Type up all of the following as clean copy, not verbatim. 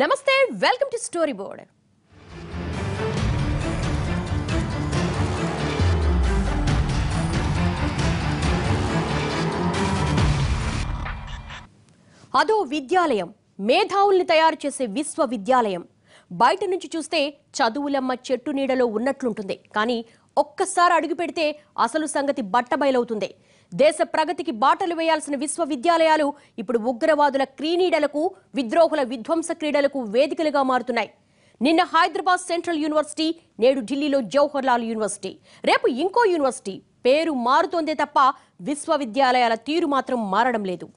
నమస్తే welcome to story board. అదో విద్యాలయం, మేధావుల్ని తయారు చేసే విశ్వవిద్యాలయం. బయట నుంచి చూస్తే చదువులమ్మ చెట్టు నీడలో ఉన్నట్లుంటుంది. కానీ ఒక్కసారి అడుగు పెడితే అసలు సంగతి బట్టబయలవుతుంది. దేశ ప్రగతికి బాటలు వేయాల్సిన విశ్వవిద్యాలయాలు ఇప్పుడు ఉగ్రవాదుల క్రీనీడలకు, విద్రోహుల విధ్వంస క్రీడలకు వేదికలుగా మారుతున్నాయి. నిన్న హైదరాబాద్ సెంట్రల్ యూనివర్సిటీ, నేడు ఢిల్లీలో జవహర్ లాల్ యూనివర్సిటీ, రేపు ఇంకో యూనివర్సిటీ. పేరు మారుతోందే తప్ప విశ్వవిద్యాలయాల తీరు మాత్రం మారడం లేదు.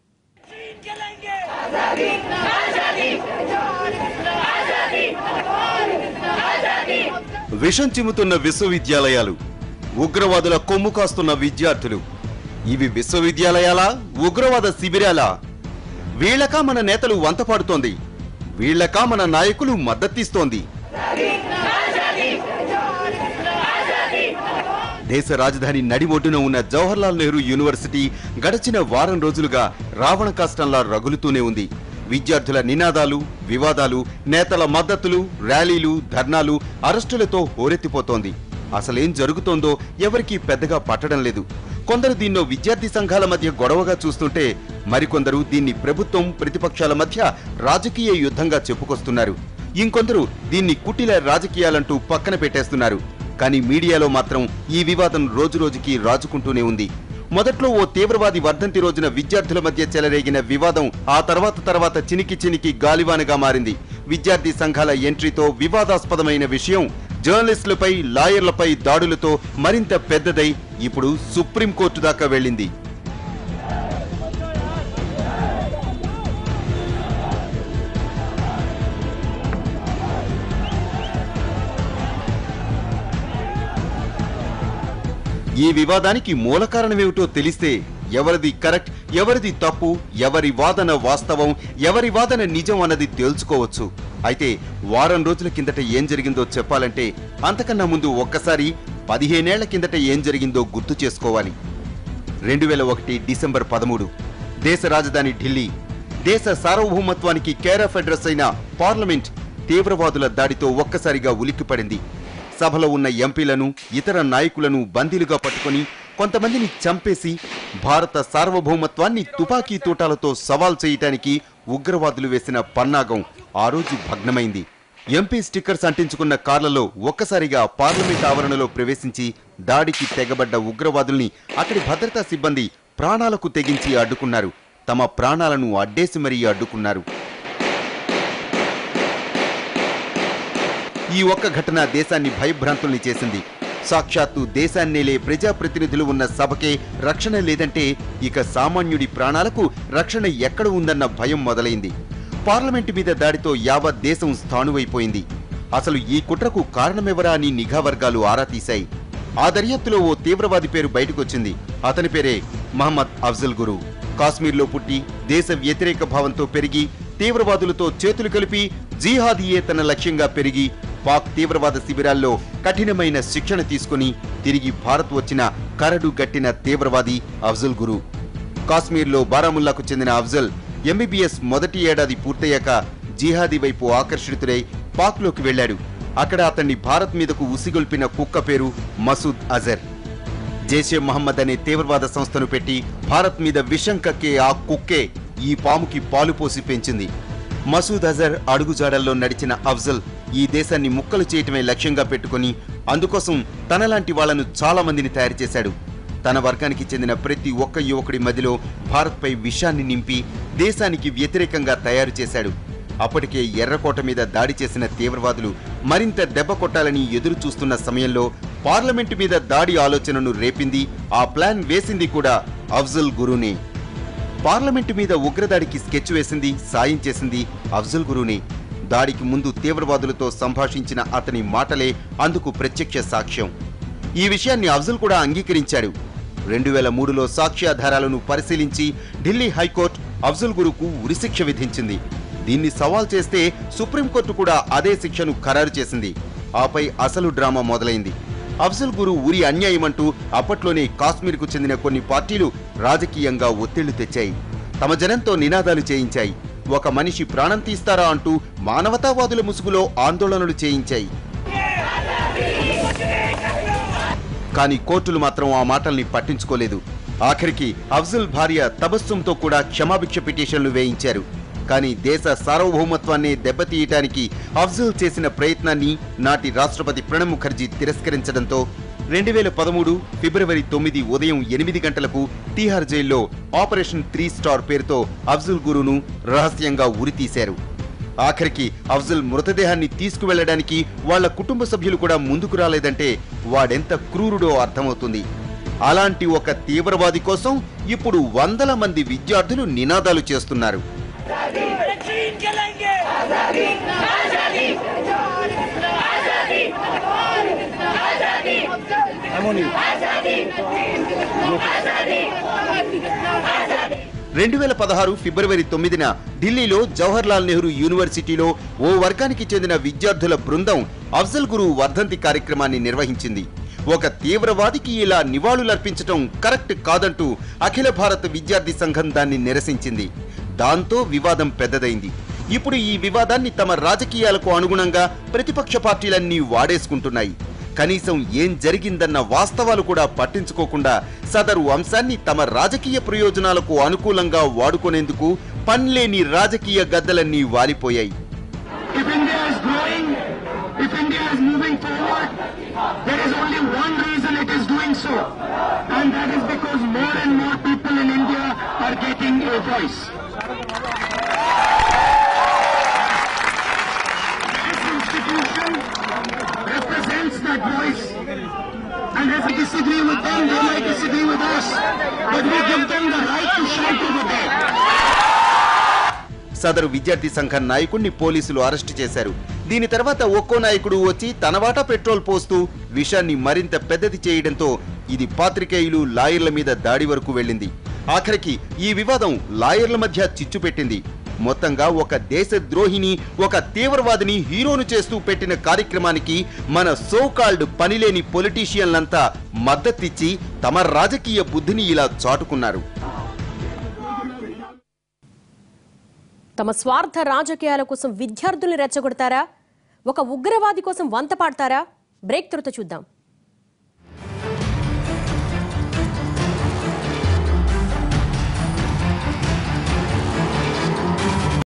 విషం చిమ్ముతున్న విశ్వవిద్యాలయాలు, ఉగ్రవాదుల కొమ్ము కాస్తున్న విద్యార్థులు. ఇవి విశ్వవిద్యాలయాలా, ఉగ్రవాద శిబిరాలా? వీళ్లకా మన నేతలు వంతపాడుతోంది, వీళ్లకా మన నాయకులు మద్దతిస్తోంది. దేశ రాజధాని నడిబొడ్డున ఉన్న జవహర్ లాల్ నెహ్రూ యూనివర్సిటీ గడిచిన వారం రోజులుగా రావణ కాష్టంలా రగులుతూనే ఉంది. విద్యార్థుల నినాదాలు, వివాదాలు, నేతల మద్దతులు, ర్యాలీలు, ధర్నాలు, అరెస్టులతో హోరెత్తిపోతోంది. అసలేం జరుగుతోందో ఎవరికీ పెద్దగా పట్టడం లేదు. కొందరు దీన్నో విద్యార్థి సంఘాల మధ్య గొడవగా చూస్తుంటే, మరికొందరు దీన్ని ప్రభుత్వం, ప్రతిపక్షాల మధ్య రాజకీయ యుద్ధంగా చెప్పుకొస్తున్నారు. ఇంకొందరు దీన్ని కుటిల రాజకీయాలంటూ పక్కన పెట్టేస్తున్నారు. కానీ మీడియాలో మాత్రం ఈ వివాదం రోజురోజుకి రాజుకుంటూనే ఉంది. మొదట్లో ఓ తీవ్రవాది వర్ధంతి రోజున విద్యార్థుల మధ్య చెలరేగిన వివాదం ఆ తర్వాత చినికి గాలివానగా మారింది. విద్యార్థి సంఘాల ఎంట్రీతో వివాదాస్పదమైన విషయం జర్నలిస్టులపై, లాయర్లపై దాడులతో మరింత పెద్దదై ఇప్పుడు సుప్రీంకోర్టు దాకా వెళ్ళింది. ఈ వివాదానికి మూల కారణమేమిటో తెలిస్తే ఎవరిది కరెక్ట్, ఎవరిది తప్పు, ఎవరి వాదన వాస్తవం, ఎవరి వాదన నిజం అన్నది తేల్చుకోవచ్చు. అయితే వారం రోజుల కిందట ఏం జరిగిందో చెప్పాలంటే అంతకన్నా ముందు ఒక్కసారి 15 ఏళ్ల కిందట ఏం జరిగిందో గుర్తు చేసుకోవాలి. 2001 డిసెంబర్ 13 దేశ రాజధాని ఢిల్లీ, దేశ సార్వభౌమత్వానికి కేర్ ఆఫ్ అడ్రస్ అయిన పార్లమెంట్ తీవ్రవాదుల దాడితో ఒక్కసారిగా ఉలిక్కిపడింది. సభలో ఉన్న ఎంపీలను, ఇతర నాయకులను బందీలుగా పట్టుకుని కొంతమందిని చంపేసి భారత సార్వభౌమత్వాన్ని తుపాకీ తూటాలతో సవాల్ చేయటానికి ఉగ్రవాదులు వేసిన పన్నాగం ఆ రోజు భగ్నమైంది. ఎంపీ స్టిక్కర్స్ అంటించుకున్న కార్లలో ఒక్కసారిగా పార్లమెంట్ ఆవరణలో ప్రవేశించి దాడికి తెగబడ్డ ఉగ్రవాదుల్ని అక్కడి భద్రతా సిబ్బంది ప్రాణాలకు తెగించి అడ్డుకున్నారు. తమ ప్రాణాలను అడ్డేసి మరీ అడ్డుకున్నారు. ఈ ఒక్క ఘటన దేశాన్ని భయభ్రాంతుల్ని చేసింది. సాక్షాత్తు దేశాన్నేలే ప్రజాప్రతినిధులు ఉన్న సభకే రక్షణ లేదంటే ఇక సామాన్యుడి ప్రాణాలకు రక్షణ ఎక్కడ ఉందన్న భయం మొదలైంది. పార్లమెంటు మీద దాడితో యావత్ దేశం స్థాణువైపోయింది. అసలు ఈ కుట్రకు కారణమెవరా అని నిఘా వర్గాలు ఆరా తీశాయి. ఆ దర్యాప్తులో ఓ తీవ్రవాది పేరు బయటకొచ్చింది. అతని పేరే మహమ్మద్ అఫ్జల్ గురు. కాశ్మీర్లో పుట్టి దేశ వ్యతిరేక భావంతో పెరిగి తీవ్రవాదులతో చేతులు కలిపి జిహాదీయే తన లక్ష్యంగా పెరిగి పాక్ తీవ్రవాద శిబిరాల్లో కఠినమైన శిక్షణ తీసుకుని తిరిగి భారత్ వచ్చిన కరడు గట్టిన తీవ్రవాది అఫ్జల్ గురు. కాశ్మీర్లో బారాముల్లాకు చెందిన అఫ్జల్ ఎంబీబీఎస్ మొదటి ఏడాది పూర్తయ్యాక జిహాదీ వైపు ఆకర్షితుడై పాక్లోకి వెళ్లాడు. అక్కడ అతన్ని భారత్ మీదకు ఉసిగొల్పిన కుక్క పేరు మసూద్ అజర్. జైషే మహమ్మద్ అనే తీవ్రవాద సంస్థను పెట్టి భారత్ మీద విషం కక్కే ఆ కుక్కే ఈ పాముకి పాలు పోసి పెంచింది. మసూద్ అజర్ అడుగుజాడల్లో నడిచిన అఫ్జల్ ఈ దేశాన్ని ముక్కలు చేయటమే లక్ష్యంగా పెట్టుకుని అందుకోసం తనలాంటి వాళ్లను చాలా మందిని తయారు చేశాడు. తన వర్గానికి చెందిన ప్రతి ఒక్క యువకుడి మదిలో భారత్పై విషాన్ని నింపి దేశానికి వ్యతిరేకంగా తయారు చేశాడు. అప్పటికే ఎర్రకోట మీద దాడి చేసిన తీవ్రవాదులు మరింత దెబ్బ కొట్టాలని ఎదురు చూస్తున్న సమయంలో పార్లమెంటు మీద దాడి ఆలోచనను రేపింది, ఆ ప్లాన్ వేసింది కూడా అఫ్జల్ గురునే. పార్లమెంటు మీద ఉగ్రదాడికి స్కెచ్ వేసింది, సాయం చేసింది అఫ్జల్ గురునే. దాడికి ముందు తీవ్రవాదులతో సంభాషించిన అతని మాటలే అందుకు ప్రత్యక్ష సాక్ష్యం. ఈ విషయాన్ని అఫ్జల్ కూడా అంగీకరించాడు. 2003లో సాక్ష్యాధారాలను పరిశీలించి ఢిల్లీ హైకోర్టు అఫ్జల్ గురుకు ఉరిశిక్ష విధించింది. దీన్ని సవాల్ చేస్తే సుప్రీంకోర్టు కూడా అదే శిక్షను ఖరారు చేసింది. ఆపై అసలు డ్రామా మొదలైంది. అఫ్జల్ గురు ఉరి అన్యాయమంటూ అప్పట్లోనే కాశ్మీర్కు చెందిన కొన్ని పార్టీలు రాజకీయంగా ఒత్తిళ్లు తెచ్చాయి. తమ జనంతో నినాదాలు చేయించాయి. ఒక మనిషి ప్రాణం తీస్తారా అంటూ మానవతావాదుల ముసుగులో ఆందోళనలు చేయించాయి. కానీ కోర్టులు మాత్రం ఆ మాటల్ని పట్టించుకోలేదు. ఆఖరికి అఫ్జల్ భార్య తబస్సుంతో కూడా క్షమాభిక్ష పిటిషన్లు వేయించారు. కానీ దేశ సార్వభౌమత్వాన్ని దెబ్బతీయటానికి అఫ్జల్ చేసిన ప్రయత్నాన్ని నాటి రాష్ట్రపతి ప్రణబ్ ముఖర్జీ తిరస్కరించడంతో 2013 ఫిబ్రవరి 9 ఉదయం 8 గంటలకు తీహార్ జైల్లో ఆపరేషన్ 3 స్టార్ పేరుతో అఫ్జల్ గురును రహస్యంగా ఉరితీశారు. ఆఖరికి అఫ్జల్ మృతదేహాన్ని తీసుకువెళ్లడానికి వాళ్ల కుటుంబ సభ్యులు కూడా ముందుకు రాలేదంటే వాడెంత క్రూరుడో అర్థమవుతుంది. అలాంటి ఒక తీవ్రవాది కోసం ఇప్పుడు వందల మంది విద్యార్థులు నినాదాలు చేస్తున్నారు. రెండు 2016 ఫిబ్రవరి 9న ఢిల్లీలో జవహర్లాల్ నెహ్రూ యూనివర్సిటీలో ఓ వర్గానికి చెందిన విద్యార్థుల బృందం అఫ్జల్ గురు వర్ధంతి కార్యక్రమాన్ని నిర్వహించింది. ఒక తీవ్రవాదికి ఇలా నివాళులర్పించడం కరెక్ట్ కాదంటూ అఖిల భారత విద్యార్థి సంఘం దాన్ని నిరసించింది. దాంతో వివాదం పెద్దదైంది. ఇప్పుడు ఈ వివాదాన్ని తమ రాజకీయాలకు అనుగుణంగా ప్రతిపక్ష పార్టీలన్నీ వాడేసుకుంటున్నాయి. కనీసం ఏం జరిగిందన్న వాస్తవాలు కూడా పట్టించుకోకుండా సదరు అంశాన్ని తమ రాజకీయ ప్రయోజనాలకు అనుకూలంగా వాడుకునేందుకు పన్లేని రాజకీయ గద్దలన్నీ వాలిపోయాయి. There is only one reason it is doing so, and that is because more and more people in India are getting a voice. This institution represents that voice, and if we disagree with them, they might disagree with us, but we give them the right to shout over there. సదరు విద్యార్థి సంఘం నాయకుడిని పోలీసులు arrest చేశారు. దీని తర్వాత ఒక్కో నాయకుడు వచ్చి తన వాటా పెట్రోల్ పోస్తూ విషయాన్ని మరింత పెద్దది చేయడంతో ఇది పాత్రికేయులు, లాయర్ల మీద దాడి వరకు వెళ్ళింది. ఆఖరికి ఈ వివాదం లాయర్ల మధ్య చిచ్చు పెట్టింది. మొత్తంగా ఒక దేశ ద్రోహిని, ఒక తీవ్రవాదిని హీరోను చేస్తూ పెట్టిన కార్యక్రమానికి మన సోకాల్డ్ పనిలేని పొలిటీషియన్లంతా మద్దతిచ్చి తమ రాజకీయ బుద్ధిని ఇలా చాటుకున్నారు. తమ స్వార్థ రాజకీయాల కోసం విద్యార్థుల్ని రెచ్చగొడతారా? ఒక ఉగ్రవాది కోసం వంత పాడతారా? బ్రేక్ తర్వాత చూద్దాం.